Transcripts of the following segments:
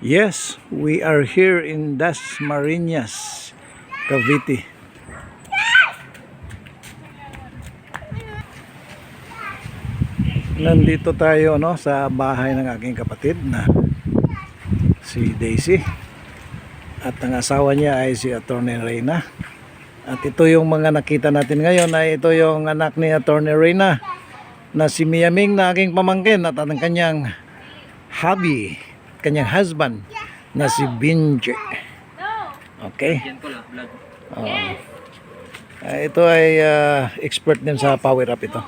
Yes, we are here in Dasmariñas, Cavite. Nandito tayo sa bahay ng aking kapatid na si Daisy. At ang asawa niya ay si Attorney Reyna. At ito yung mga nakita natin ngayon ay ito yung anak ni Attorney Reyna na si Miyaming na aking pamangkin at ang kanyang hubby, kanyang husband na si Binje. Okay. Ito ay expert din sa power up ito.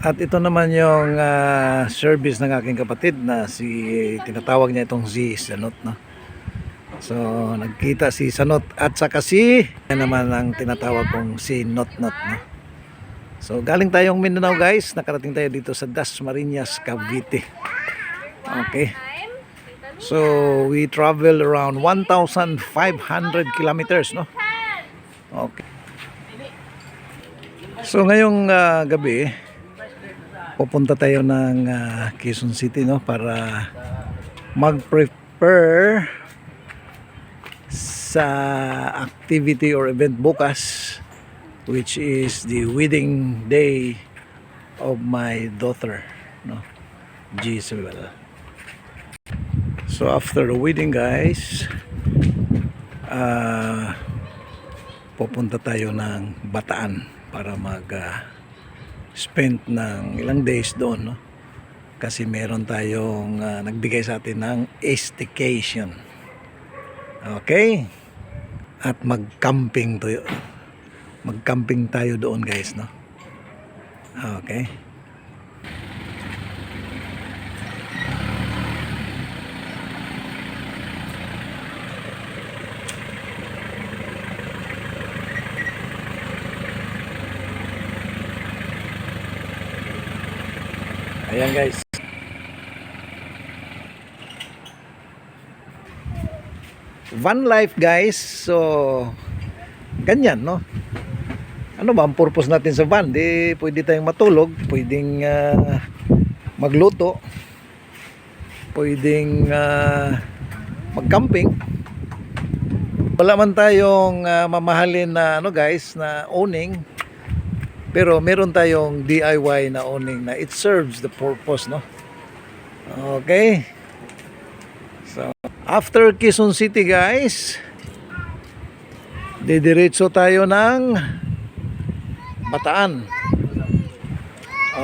At ito naman yung service ng aking kapatid na tinatawag niya itong si Sanot, no? So nagkita si Sanot at saka yan naman ang tinatawag kong si Not, no? So galing tayong Mindanao, guys, nakarating tayo dito sa Dasmariñas, Cavite. Okay. So we travel around 1,500 kilometers, no? Okay. So ngayong gabi pupunta tayo ng Quezon City, no, para mag-prepare sa activity or event bukas, which is the wedding day of my daughter, no, Giselle. So after the wedding, guys, pupunta tayo ng Bataan para spend ng ilang days doon, no? Kasi meron tayong nagbigay sa atin ng staycation. Okay? At mag-camping tayo doon, guys, no? Okay? Ayan, guys. Van life, guys. So ganyan, no? Ano ba ang purpose natin sa van? Di pwede tayong matulog, pwedeng magluto, pwedeng mag-camping. Wala man tayong mamahalin na guys, na owning. Pero meron tayong DIY na owning na it serves the purpose, no? Okay. So, after Quezon City, guys, didiretso tayo ng Bataan.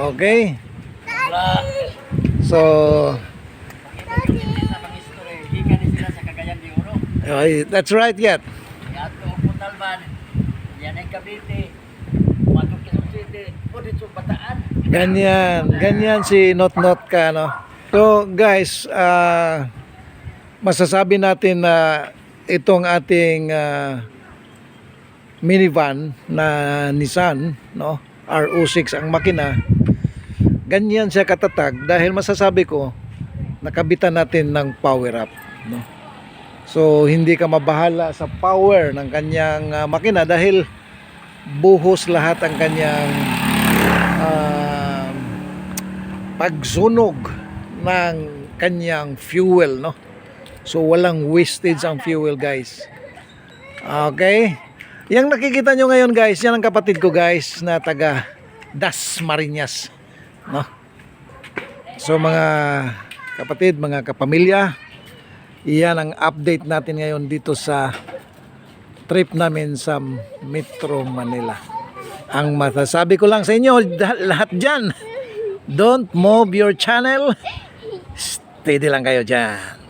Okay. So, that's right yet. Ganyan si Not ka, no? So guys, masasabi natin na itong ating minivan na Nissan, no, RO6 ang makina, ganyan siya katatag dahil masasabi ko nakabitan natin ng power up, no? So hindi ka mabahala sa power ng kanyang makina dahil buhos lahat ang kanyang pagsunog ng kanyang fuel, no? So walang wastage ang fuel, guys. Okay? Yang nakikita nyo ngayon, guys, yan ang kapatid ko, guys, na taga Dasmariñas, no? So mga kapatid, mga kapamilya, iyan ang update natin ngayon dito sa trip namin sa Metro Manila. Ang masasabi ko lang sa inyo, lahat dyan, don't move your channel, steady lang kayo dyan.